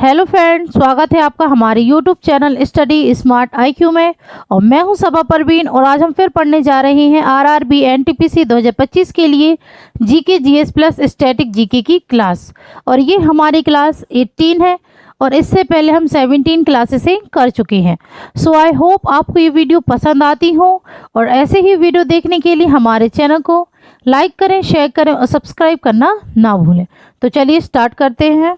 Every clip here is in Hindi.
हेलो फ्रेंड, स्वागत है आपका हमारे YouTube channel study smart IQ में। और मैं हूं सबा परवीन और आज हम फिर पढ़ने जा रहे हैं आरआरबी एनटीपीसी 2025 के लिए GK GS plus static GK की क्लास। और ये हमारी क्लास 18 है और इससे पहले हम 17 क्लासेसें कर चुके हैं। सो आई होप आपको ये वीडियो पसंद आती हो और ऐसे ही वीडियो देखने के लिए हमारे चैनल को लाइक करें, शेयर करें और सब्सक्राइब करना ना भूलें। तो चलिए स्टार्ट करते हैं।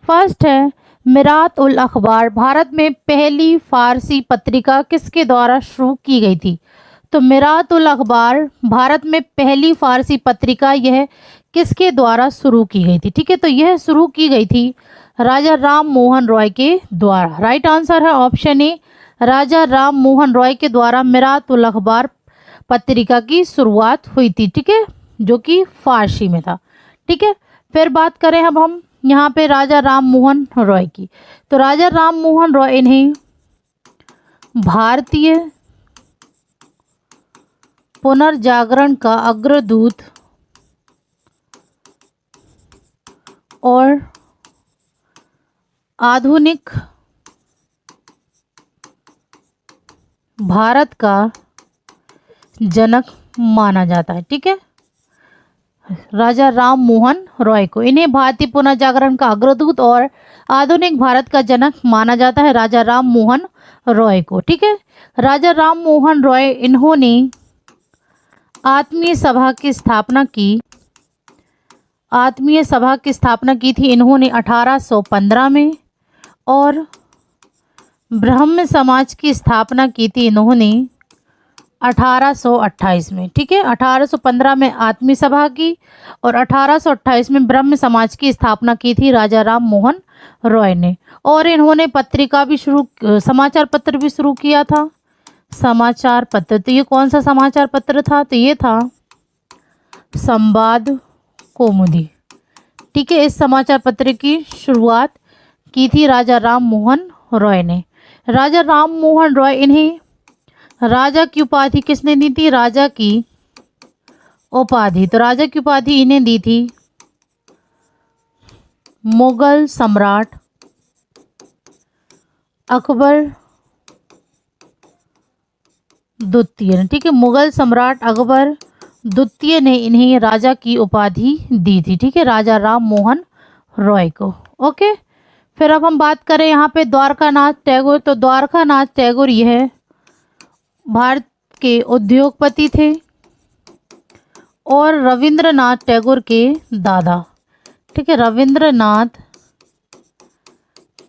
फर्स्ट है, मिरात उल अखबार भारत में पहली फारसी पत्रिका किसके द्वारा शुरू की गई थी? तो मिरात उल अखबार भारत में पहली फारसी पत्रिका यह किसके द्वारा शुरू की गई थी? ठीक है, तो यह शुरू की गई थी राजा राम मोहन रॉय के द्वारा। राइट आंसर है ऑप्शन ए, राजा राम मोहन रॉय के द्वारा मिरात उल अखबार पत्रिका की शुरुआत हुई थी। ठीक है, जो कि फारसी में था। ठीक है, फिर बात करें अब हम यहाँ पे राजा राम मोहन रॉय की। तो राजा राम मोहन रॉय इन्हें भारतीय पुनर्जागरण का अग्रदूत और आधुनिक भारत का जनक माना जाता है। ठीक है, राजा राम मोहन रॉय को इन्हें भारतीय पुनर्जागरण का अग्रदूत और आधुनिक भारत का जनक माना जाता है, राजा राम मोहन रॉय को। ठीक है, राजा राम मोहन रॉय इन्होंने आत्मीय सभा की स्थापना की थी इन्होंने 1815 में और ब्रह्म समाज की स्थापना की थी इन्होंने 1828 में। ठीक है, 1815 में आत्मीय सभा की और 1828 में ब्रह्म समाज की स्थापना की थी राजा राम मोहन रॉय ने। और इन्होंने समाचार पत्र भी शुरू किया था। समाचार पत्र, तो ये कौन सा समाचार पत्र था? तो ये था संवाद कौमुदी। ठीक है, इस समाचार पत्र की शुरुआत की थी राजा राम मोहन रॉय ने। राजा राम मोहन रॉय इन्हें राजा की उपाधि किसने दी थी? राजा की उपाधि, तो राजा की उपाधि इन्हें दी थी मुगल सम्राट अकबर द्वितीय। ठीक है, मुगल सम्राट अकबर द्वितीय ने इन्हें राजा की उपाधि दी थी। ठीक है, राजा राम मोहन रॉय को। ओके, फिर अब हम बात करें यहाँ पे द्वारकानाथ टैगोर। तो द्वारकानाथ टैगोर यह भारत के उद्योगपति थे और रविंद्रनाथ टैगोर के दादा। ठीक है, रविंद्रनाथ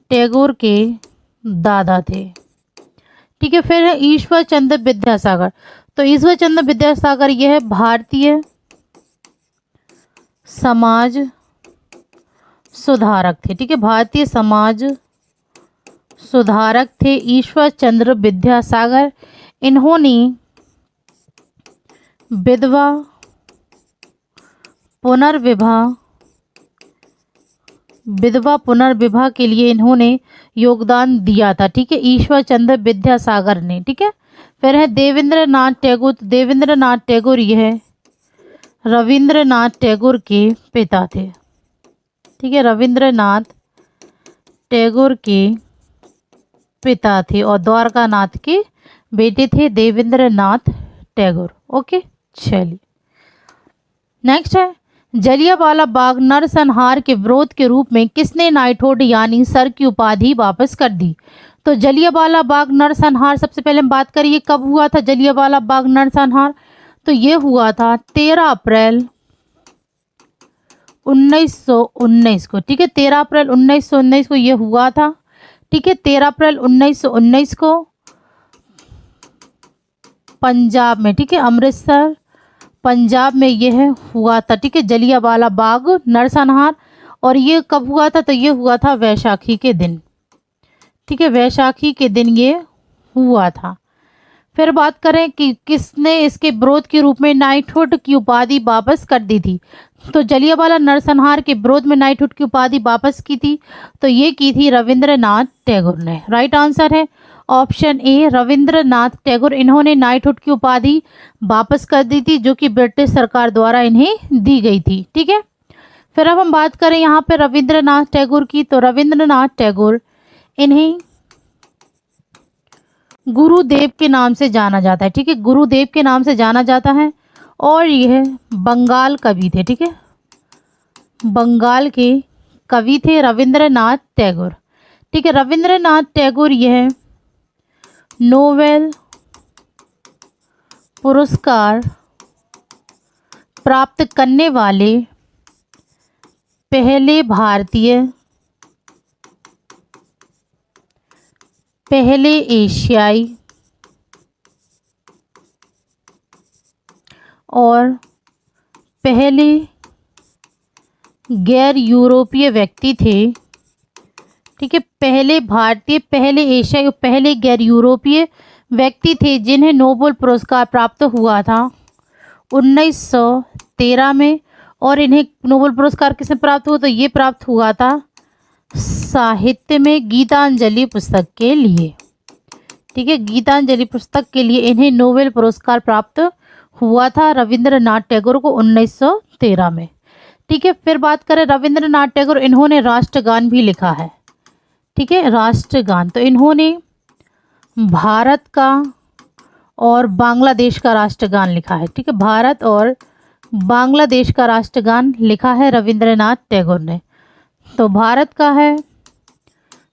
टैगोर के दादा थे। ठीक है, फिर है ईश्वर चंद्र विद्यासागर। तो ईश्वर चंद्र विद्यासागर यह भारतीय समाज सुधारक थे। ठीक है, भारतीय समाज सुधारक थे ईश्वर चंद्र विद्यासागर। इन्होंने विधवा पुनर्विवाह के लिए इन्होंने योगदान दिया था। ठीक है, ईश्वर चंद्र विद्यासागर ने। ठीक है, फिर है देवेंद्रनाथ टैगोर। देवेंद्रनाथ टैगोर यह रविंद्रनाथ टैगोर के पिता थे। ठीक है, रविंद्रनाथ टैगोर के पिता थे और द्वारकानाथ के बेटे थे देवेंद्रनाथ टैगोर। ओके, चलिए नेक्स्ट है जलियांवाला बाग नरसंहार के विरोध के रूप में किसने नाइटहुड यानी सर की उपाधि वापस कर दी? तो जलियांवाला बाग नरसंहार, सबसे पहले हम बात करिए कब हुआ था जलियांवाला बाग नरसंहार। तो ये हुआ था 13 अप्रैल 1919 को। ठीक है, 13 अप्रैल 1919 को ये हुआ था। ठीक है, 13 अप्रैल 1919 को पंजाब में, ठीक है, अमृतसर पंजाब में यह हुआ था। ठीक है, जलियांवाला बाग नरसंहार। और ये कब हुआ था? तो ये हुआ था वैशाखी के दिन। ठीक है, वैशाखी के दिन ये हुआ था। फिर बात करें कि किसने इसके विरोध के रूप में नाइटहुड की उपाधि वापस कर दी थी। तो जलियांवाला नरसंहार के विरोध में नाइटहुड की उपाधि वापस की थी, तो ये की थी रविंद्रनाथ टैगोर ने। राइट आंसर है ऑप्शन ए, रविंद्रनाथ टैगोर। इन्होंने नाइटहुड की उपाधि वापस कर दी थी जो कि ब्रिटिश सरकार द्वारा इन्हें दी गई थी। ठीक है, फिर अब हम बात करें यहाँ पे रविंद्रनाथ टैगोर की, तो रविंद्रनाथ टैगोर इन्हें गुरुदेव के नाम से जाना जाता है, ठीक है, गुरुदेव के नाम से जाना जाता है। और यह बंगाल कवि थे, ठीक है, बंगाल के कवि थे रविंद्रनाथ टैगोर, ठीक है। रविंद्रनाथ टैगोर यह नोबेल पुरस्कार प्राप्त करने वाले पहले भारतीय, पहले एशियाई और पहले गैर यूरोपीय व्यक्ति थे, ठीक है, पहले भारतीय, पहले एशियाई और पहले गैर यूरोपीय व्यक्ति थे जिन्हें नोबेल पुरस्कार प्राप्त हुआ था 1913 में। और इन्हें नोबेल पुरस्कार किसने प्राप्त हुआ, तो ये प्राप्त हुआ था साहित्य में गीतांजलि पुस्तक के लिए, ठीक है, गीतांजलि पुस्तक के लिए इन्हें नोबेल पुरस्कार प्राप्त हुआ था रविंद्रनाथ टैगोर को 1913 में, ठीक है। फिर बात करें रविंद्रनाथ टैगोर, इन्होंने राष्ट्रगान भी लिखा है, ठीक है, राष्ट्रगान। तो इन्होंने भारत का और बांग्लादेश का राष्ट्रगान लिखा है, ठीक है, भारत और बांग्लादेश का राष्ट्रगान लिखा है रविंद्रनाथ टैगोर ने। तो भारत का है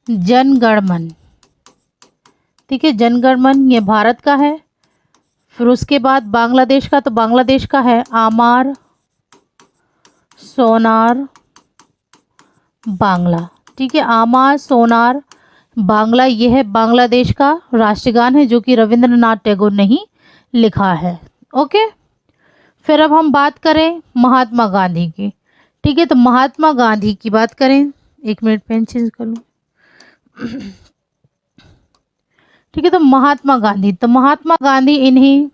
जन गण मन, ठीक है, जन गण मन ये भारत का है। फिर उसके बाद बांग्लादेश का, तो बांग्लादेश का है आमार सोनार बांग्ला, ठीक है, आमार सोनार बांग्ला, यह है बांग्लादेश का राष्ट्रगान है जो कि रविंद्रनाथ टैगोर ने ही लिखा है। ओके, फिर अब हम बात करें महात्मा गांधी की, ठीक है, तो महात्मा गांधी की बात करें, एक मिनट पेन चेंज कर लूँ, ठीक है। तो महात्मा गांधी, तो महात्मा गांधी इन्हें,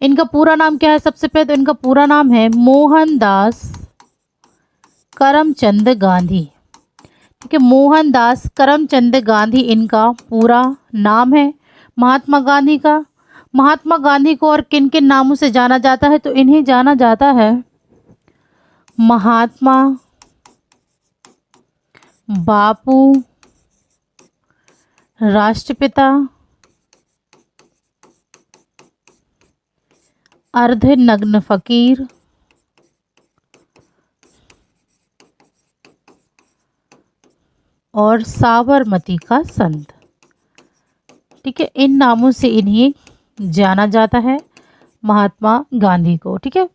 इनका पूरा नाम क्या है, सबसे पहले तो इनका पूरा नाम है मोहनदास करमचंद गांधी, ठीक है, मोहनदास करमचंद गांधी इनका पूरा नाम है महात्मा गांधी का। महात्मा गांधी को और किन किन नामों से जाना जाता है, तो इन्हें जाना जाता है महात्मा बापू, राष्ट्रपिता, अर्धनग्न फकीर, और साबरमती का संत, ठीक है, इन नामों से इन्हें जाना जाता है महात्मा गांधी को, ठीक है।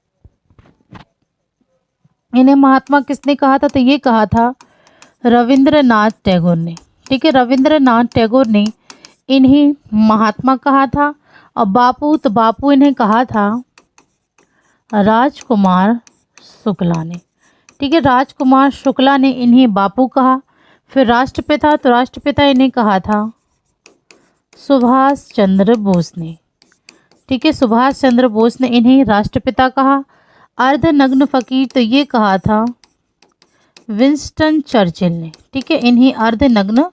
इन्हें महात्मा किसने कहा था, तो ये कहा था रविंद्रनाथ टैगोर ने, ठीक है, रविंद्रनाथ टैगोर ने इन्हें महात्मा कहा था। और बापू, तो बापू इन्हें कहा था राजकुमार शुक्ला ने, ठीक है, राजकुमार शुक्ला ने इन्हें बापू कहा। फिर राष्ट्रपिता, तो राष्ट्रपिता इन्हें कहा था सुभाष चंद्र बोस ने, ठीक है, सुभाष चंद्र बोस ने इन्हें राष्ट्रपिता कहा। अर्धनग्न फकीर, तो ये कहा था विंस्टन चर्चिल ने, ठीक है, इन्हें अर्धनग्न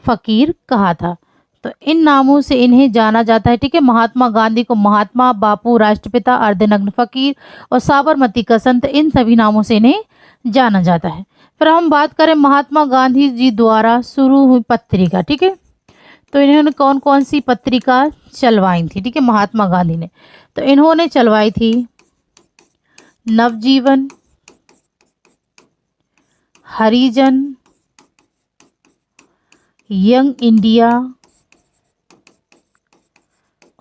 फकीर कहा था। तो इन नामों से इन्हें जाना जाता है, ठीक है, महात्मा गांधी को महात्मा, बापू, राष्ट्रपिता, अर्धनग्न फकीर और साबरमती का संत, इन सभी नामों से इन्हें जाना जाता है। फिर हम बात करें महात्मा गांधी जी द्वारा शुरू हुई पत्रिका, ठीक है, तो इन्होंने कौन कौन सी पत्रिका चलवाई थी, ठीक है, महात्मा गांधी ने, तो इन्होंने चलवाई थी नवजीवन, हरिजन, यंग इंडिया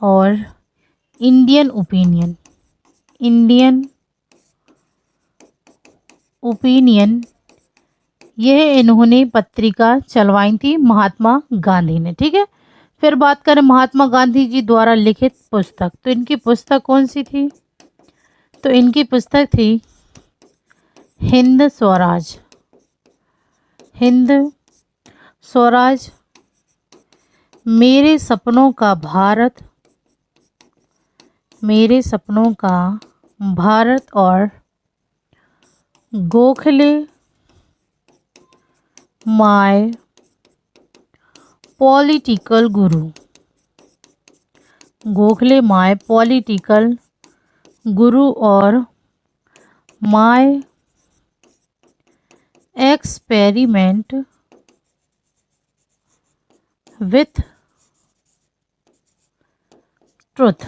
और इंडियन ओपिनियन, इंडियन ओपिनियन, यह इन्होंने पत्रिका चलवाई थी महात्मा गांधी ने, ठीक है। फिर बात करें महात्मा गांधी जी द्वारा लिखित पुस्तक, तो इनकी पुस्तक कौन सी थी, तो इनकी पुस्तक थी हिंद स्वराज, हिंद स्वराज, मेरे सपनों का भारत, मेरे सपनों का भारत और Gokhale my political Guru, Gokhale my political गुरु और माय एक्सपेरिमेंट विथ ट्रुथ।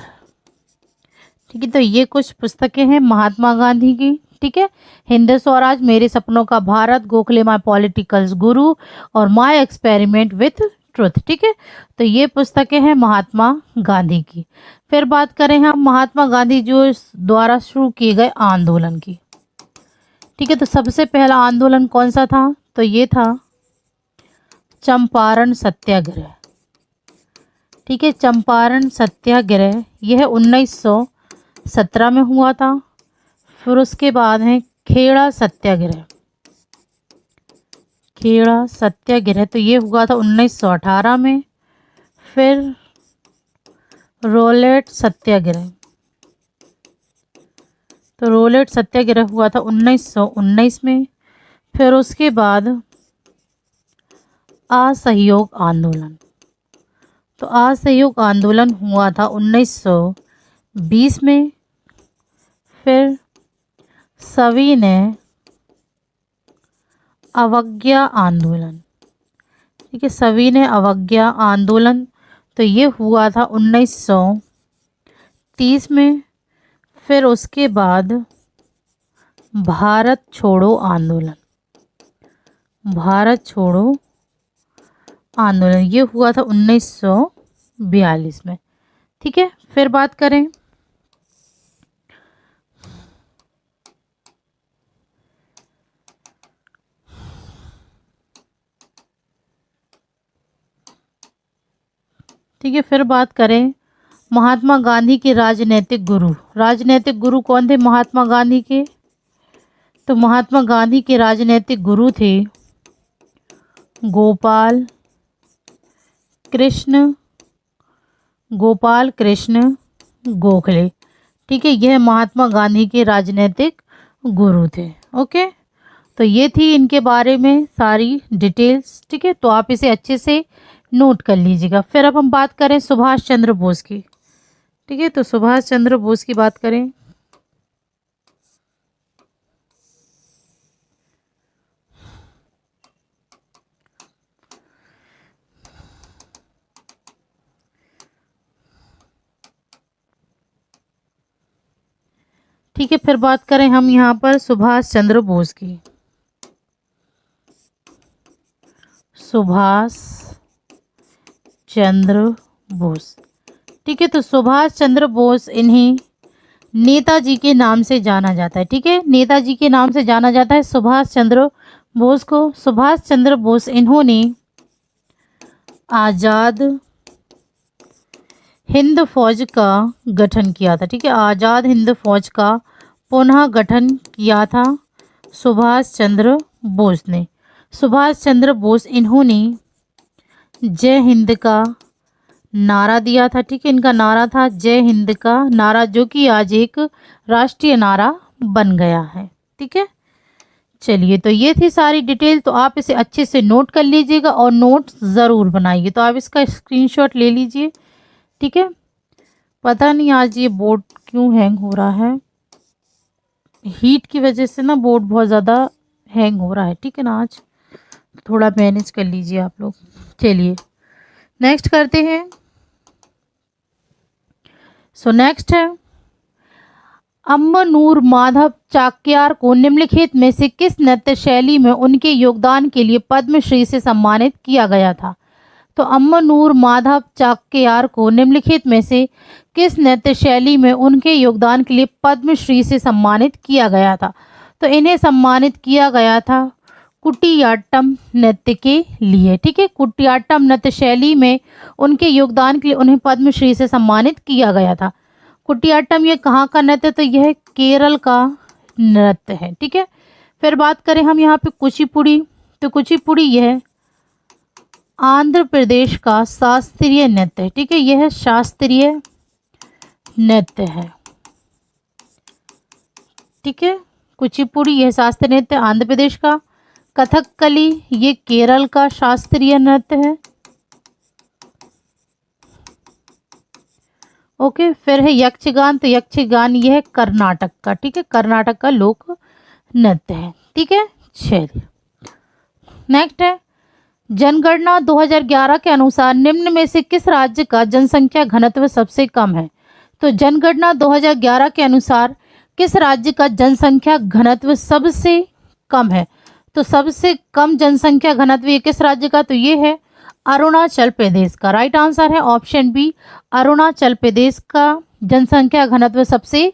ठीक है, तो ये कुछ पुस्तकें हैं महात्मा गांधी की। ठीक है, हिंद स्वराज, मेरे सपनों का भारत, गोखले माय पॉलिटिकल्स गुरु और माय एक्सपेरिमेंट विथ ट्रुथ। ठीक है, तो ये पुस्तकें हैं महात्मा गांधी की। फिर बात करें हम महात्मा गांधी जो द्वारा शुरू किए गए आंदोलन की। ठीक है, तो सबसे पहला आंदोलन कौन सा था? तो ये था चंपारण सत्याग्रह। ठीक है, चंपारण सत्याग्रह यह 1917 में हुआ था। फिर उसके बाद है खेड़ा सत्याग्रह। खेड़ा सत्याग्रह तो ये हुआ था 1918 में। फिर रोलेट सत्याग्रह, तो रोलेट सत्याग्रह हुआ था 1919 में। फिर उसके बाद असहयोग आंदोलन, तो असहयोग आंदोलन हुआ था 1920 में। फिर सविनय अवज्ञा आंदोलन। ठीक है, सविनय अवज्ञा आंदोलन तो ये हुआ था 1930 में। फिर उसके बाद भारत छोड़ो आंदोलन, भारत छोड़ो आंदोलन ये हुआ था 1942 में। ठीक है, फिर बात करें ठीक है, फिर बात करें महात्मा गांधी के राजनीतिक गुरु। राजनीतिक गुरु कौन थे महात्मा गांधी के? तो महात्मा गांधी के राजनीतिक गुरु थे गोपाल कृष्ण गोखले। ठीक है, यह महात्मा गांधी के राजनीतिक गुरु थे। ओके, तो ये थी इनके बारे में सारी डिटेल्स। ठीक है, तो आप इसे अच्छे से नोट कर लीजिएगा। फिर अब हम बात करें सुभाष चंद्र बोस की। ठीक है, तो सुभाष चंद्र बोस की बात करें ठीक है, फिर बात करें हम यहाँ पर सुभाष चंद्र बोस की। सुभाष चंद्र बोस। ठीक है, तो सुभाष चंद्र बोस इन्हें नेताजी के नाम से जाना जाता है। ठीक है, नेताजी के नाम से जाना जाता है सुभाष चंद्र बोस को। सुभाष चंद्र बोस इन्होंने आज़ाद हिंद फौज का गठन किया था। ठीक है, आज़ाद हिंद फौज का पुनः गठन किया था सुभाष चंद्र बोस ने। सुभाष चंद्र बोस इन्होंने जय हिंद का नारा दिया था। ठीक है, इनका नारा था जय हिंद का नारा, जो कि आज एक राष्ट्रीय नारा बन गया है। ठीक है, चलिए, तो ये थी सारी डिटेल। तो आप इसे अच्छे से नोट कर लीजिएगा और नोट्स ज़रूर बनाइए। तो आप इसका स्क्रीनशॉट ले लीजिए। ठीक है, पता नहीं आज ये बोर्ड क्यों हैंग हो रहा है, हीट की वजह से ना बोर्ड बहुत ज़्यादा हैंग हो रहा है। ठीक है ना, आज थोड़ा मैनेज कर लीजिए आप लोग। चलिए नेक्स्ट करते हैं। सो नेक्स्ट है अम्मनूर माधव चाक्यार को निम्नलिखित में से किस नृत्य शैली में उनके योगदान के लिए पद्मश्री से सम्मानित किया गया था? तो अम्मनूर माधव चाक्यार को निम्नलिखित में से किस नृत्य शैली में उनके योगदान के लिए पद्मश्री से सम्मानित किया गया था? तो इन्हें सम्मानित किया गया था कुटियाट्टम नृत्य के लिए। ठीक है, कुटियाट्टम नृत्य शैली में उनके योगदान के लिए उन्हें पद्मश्री से सम्मानित किया गया था। कुटियाट्टम ये कहाँ का नृत्य? तो यह केरल का नृत्य है। ठीक है, फिर बात करें हम यहाँ पे कुचिपुड़ी। तो कुचिपुड़ी यह आंध्र प्रदेश का शास्त्रीय नृत्य है। ठीक है, यह शास्त्रीय नृत्य है। ठीक है, कुचिपुड़ी यह शास्त्रीय नृत्य आंध्र प्रदेश का। कथकली ये केरल का शास्त्रीय नृत्य है। ओके, फिर है यक्षगान। तो यक्षगान यह कर्नाटक का, ठीक है, कर्नाटक का लोक नृत्य है। ठीक है, चलिए नेक्स्ट है जनगणना 2011 के अनुसार निम्न में से किस राज्य का जनसंख्या घनत्व सबसे कम है। तो जनगणना 2011 के अनुसार किस राज्य का जनसंख्या घनत्व सबसे कम है। तो सबसे कम जनसंख्या घनत्व ये किस राज्य का, तो ये है अरुणाचल प्रदेश का। राइट आंसर है ऑप्शन बी, अरुणाचल प्रदेश का जनसंख्या घनत्व सबसे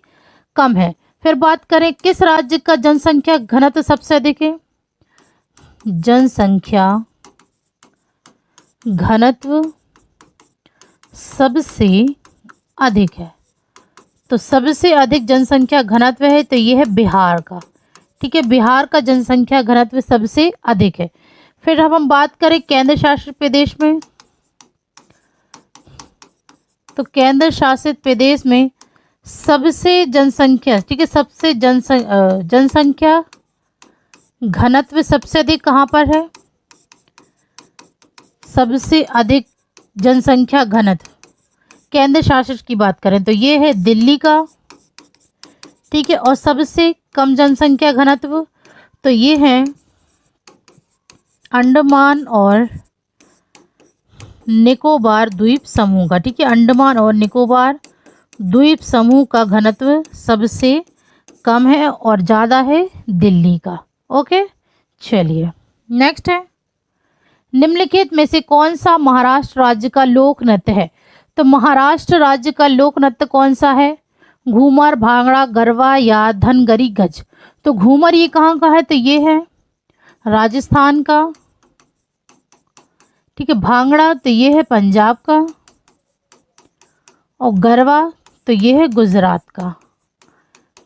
कम है। फिर बात करें किस राज्य का जनसंख्या घनत्व सबसे अधिक है। जनसंख्या घनत्व सबसे अधिक है, तो सबसे अधिक जनसंख्या घनत्व है तो ये है बिहार का। ठीक है, बिहार का जनसंख्या घनत्व सबसे अधिक है। फिर हम बात करें केंद्र शासित प्रदेश में, तो केंद्र शासित प्रदेश में सबसे जनसंख्या, ठीक है, सबसे जनसंख्या घनत्व सबसे अधिक कहाँ पर है। सबसे अधिक जनसंख्या घनत्व केंद्र शासित की बात करें तो ये है दिल्ली का। ठीक है, और सबसे कम जनसंख्या घनत्व तो ये है अंडमान और निकोबार द्वीप समूह का। ठीक है, अंडमान और निकोबार द्वीप समूह का घनत्व सबसे कम है और ज़्यादा है दिल्ली का। ओके, चलिए नेक्स्ट है निम्नलिखित में से कौन सा महाराष्ट्र राज्य का लोक नृत्य है। तो महाराष्ट्र राज्य का लोक नृत्य कौन सा है, घूमर, भांगड़ा, गरबा या धनगरी गज। तो घूमर ये कहाँ का है, तो ये है राजस्थान का। ठीक है, भांगड़ा तो ये है पंजाब का, और गरबा तो ये है गुजरात का।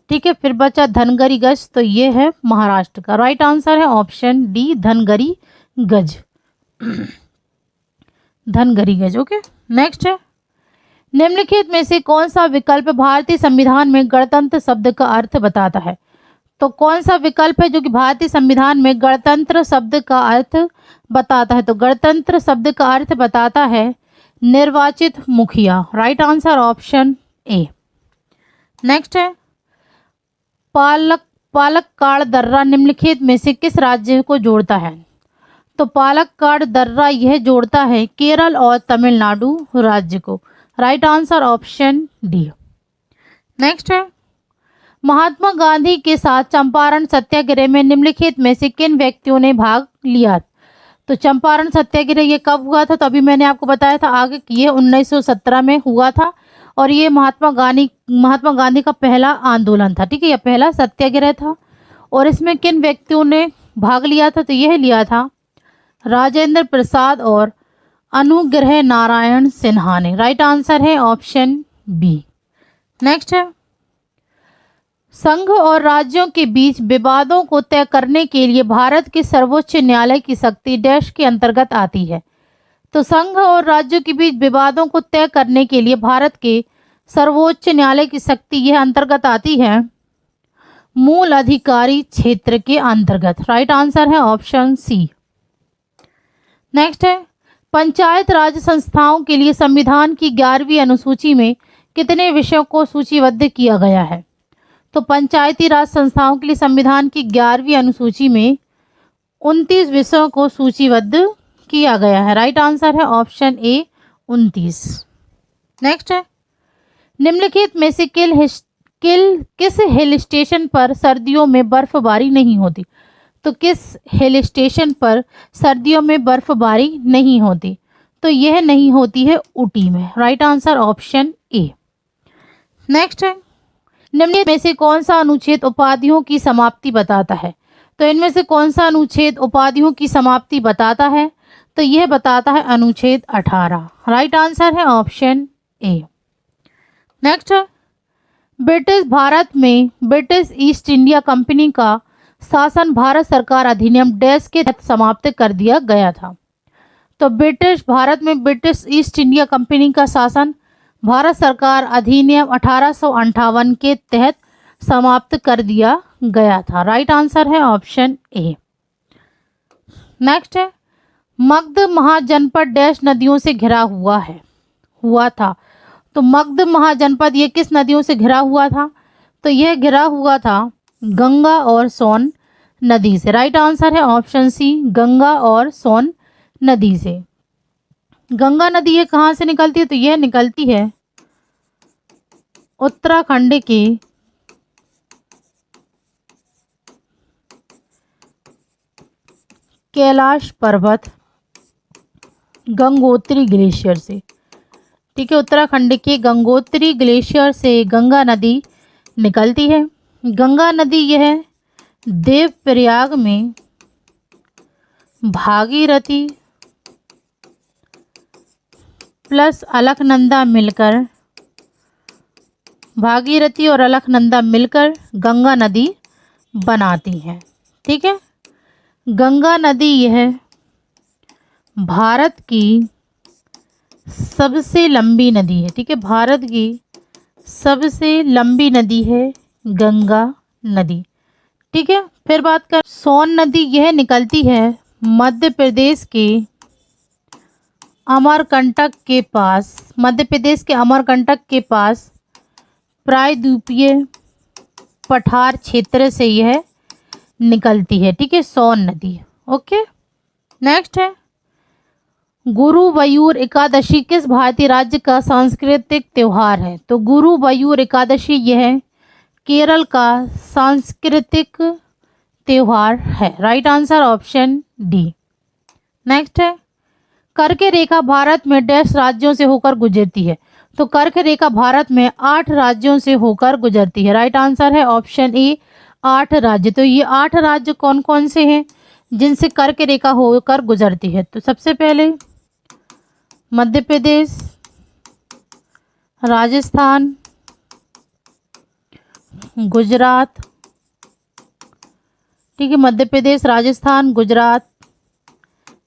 ठीक है, फिर बचा धनगरी गज, तो ये है महाराष्ट्र का। राइट आंसर है ऑप्शन डी, धनगरी गज। धनगरी गज। ओके, नेक्स्ट है निम्नलिखित में से कौन सा विकल्प भारतीय संविधान में गणतंत्र शब्द का अर्थ बताता है। तो कौन सा विकल्प है जो कि भारतीय संविधान में गणतंत्र शब्द का अर्थ बताता है। तो गणतंत्र शब्द का अर्थ बताता है निर्वाचित मुखिया। Right answer option A. Next है पालक्काड़ दर्रा निम्नलिखित में से किस राज्य को जोड़ता है। तो पालक्काड़ दर्रा यह जोड़ता है केरल और तमिलनाडु राज्य को। Right answer option D. Next है महात्मा गांधी के साथ चंपारण सत्याग्रह में निम्नलिखित में से किन व्यक्तियों ने भाग लिया। तो चंपारण सत्याग्रह ये कब हुआ था, तो अभी मैंने आपको बताया था आगे कि ये 1917 में हुआ था और ये महात्मा गांधी का पहला आंदोलन था। ठीक है, यह पहला सत्याग्रह था और इसमें किन व्यक्तियों ने भाग लिया था, तो यह लिया था राजेंद्र प्रसाद और अनुग्रह नारायण सिन्हा ने। राइट आंसर है ऑप्शन बी। नेक्स्ट है संघ और राज्यों के बीच विवादों को तय करने के लिए भारत के सर्वोच्च न्यायालय की शक्ति डैश के अंतर्गत आती है। तो संघ और राज्यों के बीच विवादों को तय करने के लिए भारत के सर्वोच्च न्यायालय की शक्ति यह अंतर्गत आती है मूल अधिकारी क्षेत्र के अंतर्गत। राइट आंसर है ऑप्शन सी। नेक्स्ट है पंचायत राज संस्थाओं के लिए संविधान की 11वीं अनुसूची में कितने विषयों को सूचीबद्ध किया गया है। तो पंचायती राज संस्थाओं के लिए संविधान की 11वीं अनुसूची में 29 विषयों को सूचीबद्ध किया गया है। राइट आंसर है ऑप्शन ए 29। नेक्स्ट है निम्नलिखित में से किस हिल स्टेशन पर सर्दियों में बर्फबारी नहीं होती। तो किस हिल स्टेशन पर सर्दियों में बर्फबारी नहीं होती, तो यह नहीं होती है ऊटी में। Right answer option A. Next है निम्न में से कौन सा अनुच्छेद उपाधियों की समाप्ति बताता है। तो इनमें से कौन सा अनुच्छेद उपाधियों की समाप्ति बताता है, तो यह बताता है अनुच्छेद 18। राइट आंसर है ऑप्शन ए। नेक्स्ट है ब्रिटिश भारत में ब्रिटिश ईस्ट इंडिया कंपनी का शासन भारत सरकार अधिनियम डैश के तहत समाप्त कर दिया गया था। तो ब्रिटिश भारत में ब्रिटिश ईस्ट इंडिया कंपनी का शासन भारत सरकार अधिनियम 1858 के तहत समाप्त कर दिया गया था। राइट आंसर है ऑप्शन ए। नेक्स्ट है मगध महाजनपद डैश नदियों से घिरा हुआ था। तो मगध महाजनपद ये किस नदियों से घिरा हुआ था, तो यह घिरा हुआ था गंगा और सोन नदी से। राइट आंसर है ऑप्शन सी, गंगा और सोन नदी से। गंगा नदी ये कहाँ से निकलती है? तो यह निकलती है उत्तराखंड के कैलाश पर्वत गंगोत्री ग्लेशियर से। ठीक है, उत्तराखंड के गंगोत्री ग्लेशियर से गंगा नदी निकलती है। गंगा नदी यह देवप्रयाग में भागीरथी प्लस अलकनंदा मिलकर, भागीरथी और अलकनंदा मिलकर गंगा नदी बनाती हैं। ठीक है, गंगा नदी यह भारत की सबसे लंबी नदी है। ठीक है, भारत की सबसे लंबी नदी है गंगा नदी। ठीक है, फिर बात कर सोन नदी, यह निकलती है मध्य प्रदेश के अमरकंटक के पास, मध्य प्रदेश के अमरकंटक के पास प्रायद्वीपीय पठार क्षेत्र से यह निकलती है। ठीक है, सोन नदी। ओके, नेक्स्ट है गुरुवायूर एकादशी किस भारतीय राज्य का सांस्कृतिक त्योहार है? तो गुरुवायूर एकादशी यह केरल का सांस्कृतिक त्योहार है। Right answer option D. Next है कर्क रेखा भारत में डैश राज्यों से होकर गुजरती है? तो कर्क रेखा भारत में 8 राज्यों से होकर गुजरती है। राइट आंसर है ऑप्शन ए, 8 राज्य। तो ये 8 राज्य कौन कौन से हैं जिनसे कर्क रेखा होकर गुजरती है? तो सबसे पहले मध्य प्रदेश, राजस्थान, गुजरात। ठीक है, मध्य प्रदेश, राजस्थान, गुजरात,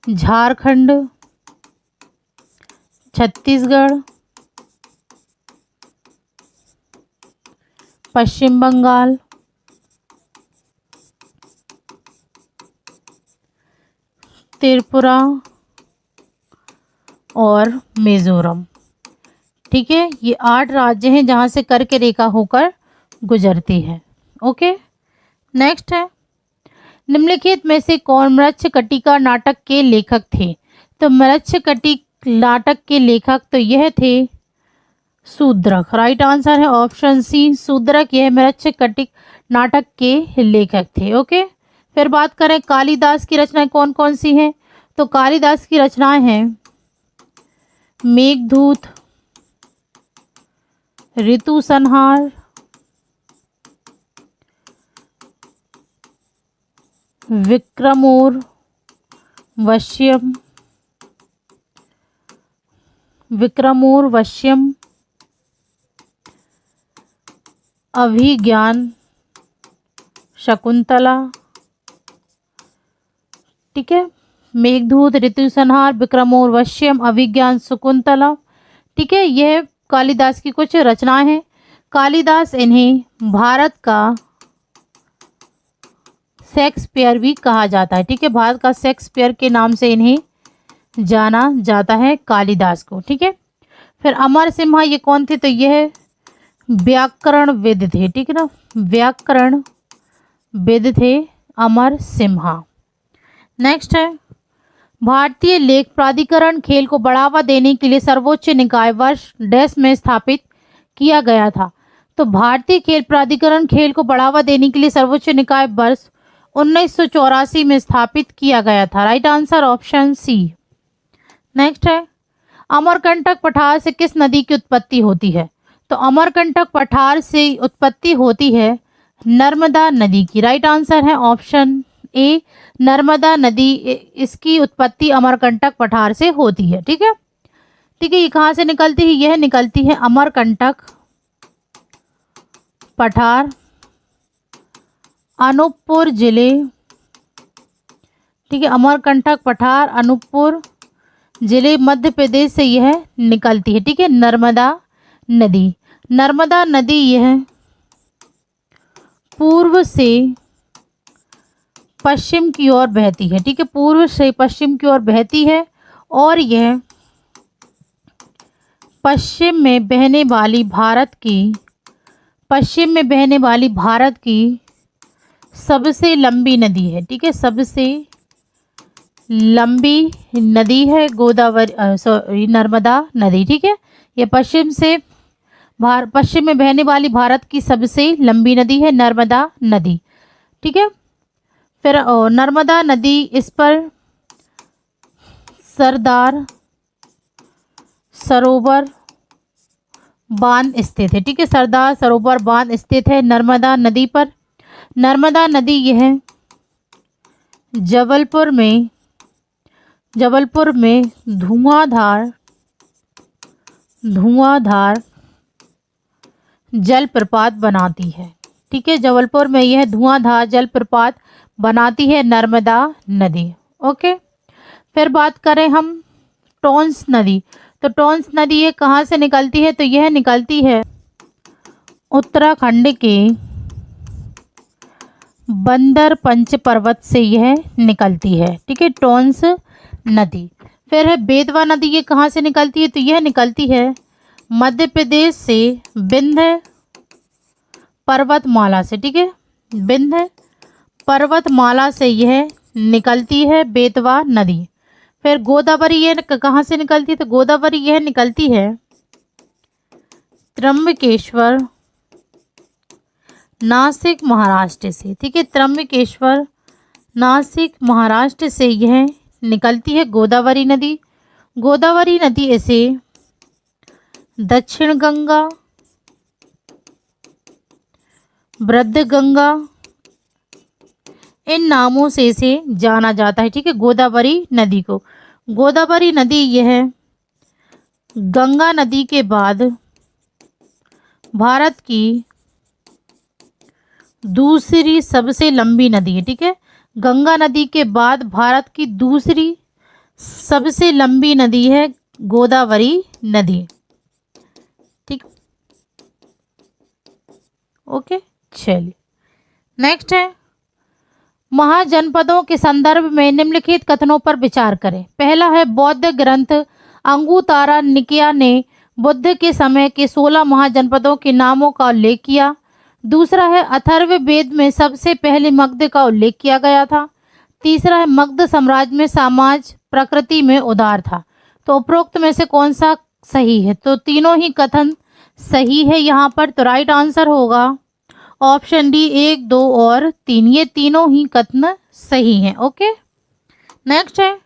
झारखंड, छत्तीसगढ़, पश्चिम बंगाल, त्रिपुरा और मिजोरम। ठीक है, ये 8 राज्य हैं जहाँ से कर्क रेखा होकर गुजरती है। ओके, नेक्स्ट है निम्नलिखित में से कौन मृच्छकटिका नाटक के लेखक थे? तो मृच्छकटिक नाटक के लेखक तो यह थे शूद्रक। राइट आंसर है ऑप्शन सी, शूद्रक यह मृच्छकटिक नाटक के लेखक थे। ओके, फिर बात करें कालिदास की रचनाएं कौन कौन सी हैं? तो कालिदास की रचनाएं हैं मेघदूत, ऋतु संहार, विक्रमोर वश्यम, अभिज्ञान शकुंतला। ठीक है, मेघदूत, ऋतु संहार, विक्रमोर वश्यम, अभिज्ञान शकुंतला। ठीक है, यह कालिदास की कुछ रचनाएं हैं। कालिदास इन्हें भारत का शेक्सपियर भी कहा जाता है। ठीक है, भारत का शेक्सपियर के नाम से इन्हें जाना जाता है कालिदास को। ठीक है, फिर अमर सिम्हा ये कौन थे? तो यह व्याकरणविद थे। ठीक है ना, व्याकरणविद थे अमर सिम्हा। नेक्स्ट है भारतीय लेख प्राधिकरण खेल को बढ़ावा देने के लिए सर्वोच्च निकाय वर्ष डैश में स्थापित किया गया था? तो भारतीय खेल प्राधिकरण खेल को बढ़ावा देने के लिए सर्वोच्च निकाय वर्ष 1984 में स्थापित किया गया था। Right answer option C. Next है अमरकंटक पठार से किस नदी की उत्पत्ति होती है? तो अमरकंटक पठार से उत्पत्ति होती है नर्मदा नदी की। राइट आंसर है ऑप्शन ए, नर्मदा नदी। इसकी उत्पत्ति अमरकंटक पठार से होती है। ठीक है, ठीक है, ये कहाँ से निकलती है? यह निकलती है अमरकंटक पठार, अनूपपुर जिले। ठीक है, अमरकंटक पठार, अनूपपुर जिले, मध्य प्रदेश से यह निकलती है। ठीक है, नर्मदा नदी। नर्मदा नदी यह पूर्व से पश्चिम की ओर बहती है। ठीक है, पूर्व से पश्चिम की ओर बहती है और यह पश्चिम में बहने वाली भारत की सबसे लंबी नदी है, ठीक है, सबसे लंबी नदी है गोदावरी नर्मदा नदी, ठीक है। ये पश्चिम में बहने वाली भारत की सबसे लंबी नदी है नर्मदा नदी, ठीक है। फिर नर्मदा नदी, इस पर सरदार सरोवर बांध स्थित है, ठीक है। सरदार सरोवर बांध स्थित है नर्मदा नदी पर। नर्मदा नदी यह जबलपुर में धुआंधार जलप्रपात बनाती है, ठीक है। जबलपुर में यह धुआंधार जलप्रपात बनाती है नर्मदा नदी, ओके। फिर बात करें हम टोंस नदी, तो टोंस नदी ये कहाँ से निकलती है, तो यह निकलती है उत्तराखंड के बंदर पंच पर्वत से यह निकलती है, ठीक है, टोंस नदी। फिर है बेतवा नदी, ये कहाँ से निकलती है, तो यह निकलती है मध्य प्रदेश से विंध्य पर्वतमाला से, ठीक है, विंध्य पर्वतमाला से यह निकलती है बेतवा नदी। फिर गोदावरी यह कहाँ से निकलती है, तो गोदावरी यह निकलती है त्र्यंबकेश्वर नासिक महाराष्ट्र से, ठीक है, त्र्यंबकेश्वर नासिक महाराष्ट्र से यह निकलती है गोदावरी नदी। गोदावरी नदी इसे दक्षिण गंगा, वृद्ध गंगा, इन नामों से इसे जाना जाता है, ठीक है, गोदावरी नदी को। गोदावरी नदी यह गंगा नदी के बाद भारत की दूसरी सबसे लंबी नदी है, ठीक है। गंगा नदी के बाद भारत की दूसरी सबसे लंबी नदी है गोदावरी नदी, ठीक, ओके। चलिए नेक्स्ट है महाजनपदों के संदर्भ में निम्नलिखित कथनों पर विचार करें। पहला है बौद्ध ग्रंथ अंगुत्तरा निकाय ने बुद्ध के समय के 16 महाजनपदों के नामों का उल्लेख किया। दूसरा है अथर्ववेद में सबसे पहले मगध का उल्लेख किया गया था। तीसरा है मगध साम्राज्य में समाज प्रकृति में उदार था। तो उपरोक्त में से कौन सा सही है, तो तीनों ही कथन सही है यहाँ पर। तो राइट आंसर होगा ऑप्शन डी 1, 2 और 3, ये तीनों ही कथन सही हैं, ओके। नेक्स्ट है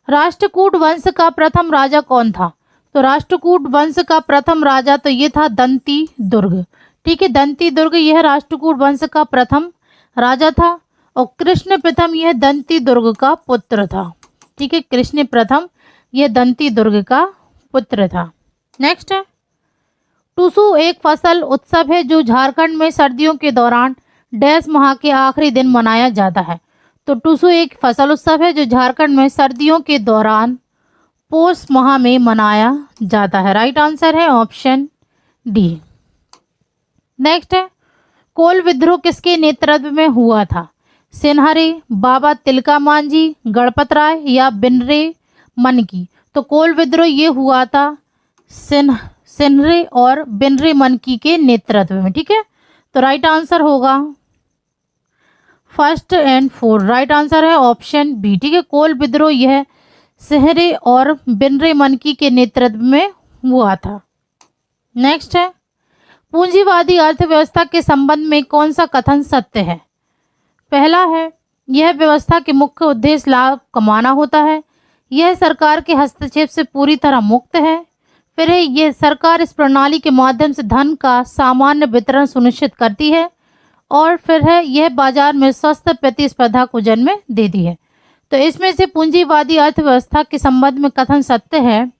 राष्ट्रकूट वंश का प्रथम राजा कौन था। तो राष्ट्रकूट वंश का प्रथम राजा तो ये था दंती दुर्ग, ठीक है, दंती दुर्ग यह राष्ट्रकूट वंश का प्रथम राजा था। और कृष्ण प्रथम यह दंती दुर्ग का पुत्र था, ठीक है, कृष्ण प्रथम यह दंती दुर्ग का पुत्र था। नेक्स्ट है टुसु एक फसल उत्सव है जो झारखंड में सर्दियों के दौरान डैश माह के आखिरी दिन मनाया जाता है। तो टुसु एक फसल उत्सव है जो झारखंड में सर्दियों के दौरान पोष माह में मनाया जाता है। राइट आंसर है ऑप्शन डी। नेक्स्ट है कोल विद्रोह किसके नेतृत्व में हुआ था। सिन्हरे, बाबा तिलका मांझी, गणपत राय या बिनरे मनकी। तो कोल विद्रोह ये हुआ था सिन्हरे और बिनरे मनकी के नेतृत्व में, ठीक है। तो राइट आंसर होगा first and fourth, right answer है ऑप्शन बी, ठीक है। कोल विद्रोह यह सिन्हरे और बिनरे मनकी के नेतृत्व में हुआ था। नेक्स्ट है पूंजीवादी अर्थव्यवस्था के संबंध में कौन सा कथन सत्य है। पहला है यह व्यवस्था के मुख्य उद्देश्य लाभ कमाना होता है, यह सरकार के हस्तक्षेप से पूरी तरह मुक्त है। फिर है यह सरकार इस प्रणाली के माध्यम से धन का सामान्य वितरण सुनिश्चित करती है। और फिर है यह बाजार में स्वस्थ प्रतिस्पर्धा को जन्म देती है। तो इसमें से पूंजीवादी अर्थव्यवस्था के संबंध में कथन सत्य है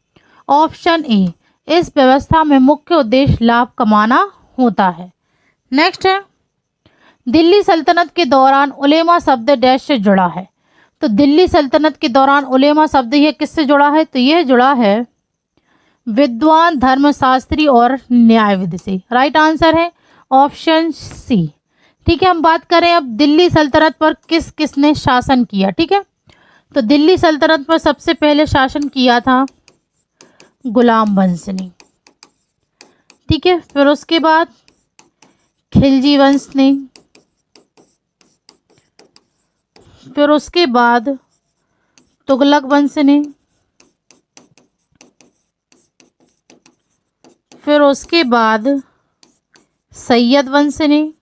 ऑप्शन ए, इस व्यवस्था में मुख्य उद्देश्य लाभ कमाना होता है। नेक्स्ट है दिल्ली सल्तनत के दौरान उलेमा शब्द डैश से जुड़ा है। तो दिल्ली सल्तनत के दौरान उलेमा शब्द यह किससे जुड़ा है, तो यह जुड़ा है विद्वान, धर्मशास्त्री और न्यायविद से। राइट आंसर है ऑप्शन सी, ठीक है। हम बात करें अब दिल्ली सल्तनत पर किस किसने शासन किया, ठीक है। तो दिल्ली सल्तनत पर सबसे पहले शासन किया था गुलाम वंश ने, ठीक है। फिर उसके बाद खिलजी वंश ने, फिर उसके बाद तुगलक वंश ने, फिर उसके बाद सैयद वंश ने,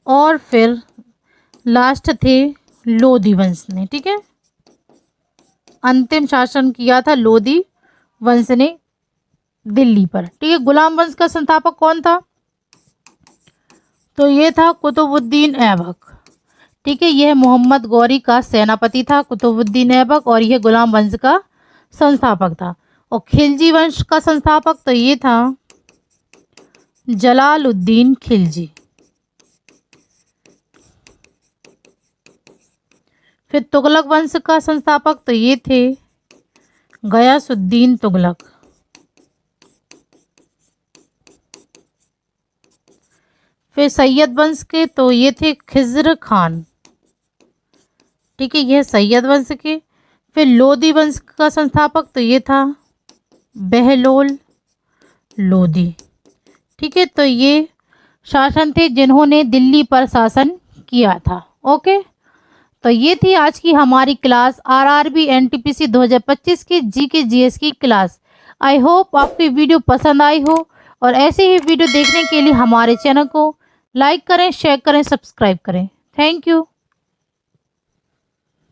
और फिर लास्ट थे लोधी वंश ने। ठीक है, अंतिम शासन किया था लोधी वंश ने दिल्ली पर। ठीक है, गुलाम वंश का संस्थापक कौन था? तो ये था कुतुबुद्दीन ऐबक। ठीक है, यह मोहम्मद गौरी का सेनापति था कुतुबुद्दीन ऐबक, और यह गुलाम वंश का संस्थापक था। और खिलजी वंश का संस्थापक तो ये था जलालुद्दीन खिलजी। फिर तुगलक वंश का संस्थापक तो ये थे गयासुद्दीन तुगलक। फिर सैयद वंश के तो ये थे खिज़्र खान। ठीक है, यह सैयद वंश के। फिर लोधी वंश का संस्थापक तो ये था बहलोल लोधी। ठीक है, तो ये शासन थे जिन्होंने दिल्ली पर शासन किया था। ओके, तो ये थी आज की हमारी क्लास आरआरबी एनटीपीसी 2025 की जीके जीएस की क्लास। आई होप आपकी वीडियो पसंद आई हो, और ऐसे ही वीडियो देखने के लिए हमारे चैनल को लाइक करें, शेयर करें, सब्सक्राइब करें। Thank you.